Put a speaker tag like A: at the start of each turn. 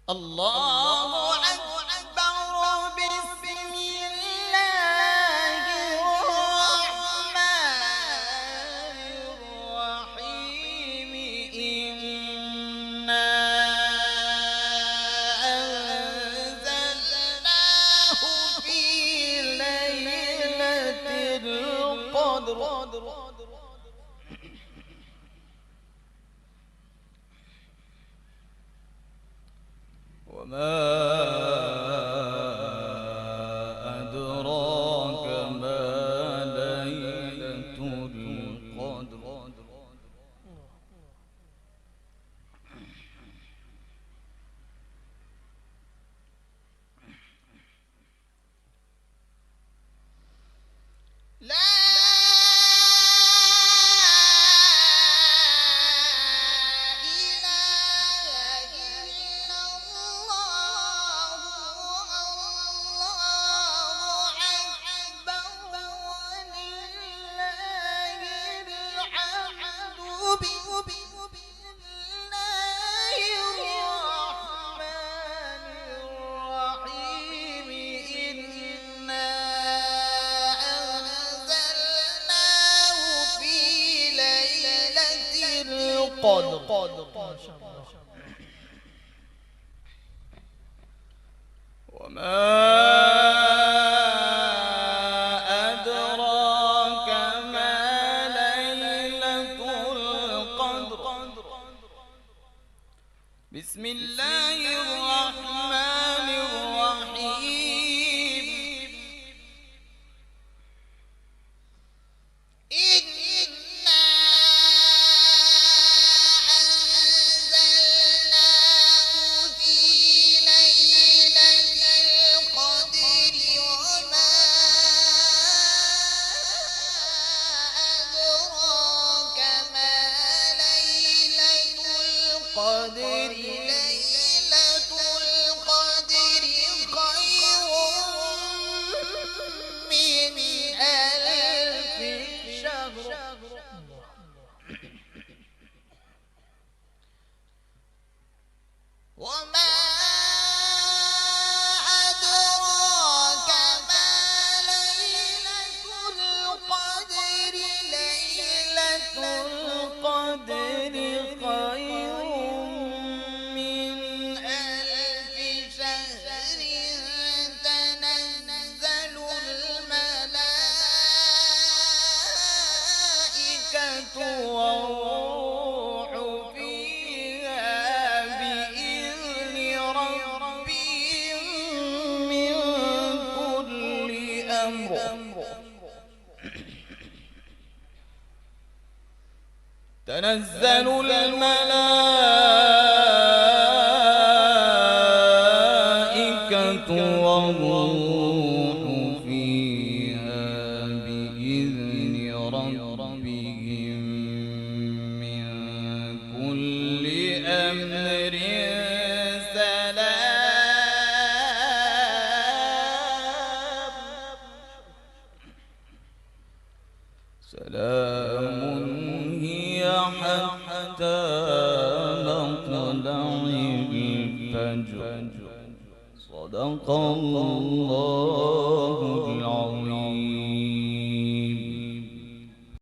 A: الله أكبر. بسم الله الرحمن الرحيم. إنا أنزلناه في ليلة القدر. وما أدراك ما ليلة القدر. لا قدر. وما أدراك ما ليلة القدر. بسم الله الرحمن الرحيم. ليلة القدر خير من ألف شهر. وما أدراك ما ليلة القدر. ليلة القدر خير والروح فيها بإذن ربهم من كل أمر. تنزل الملائكة والروح فيها بإذن ربهم من كل أمر. سلام هي حتى مطلع الفجر. صدق الله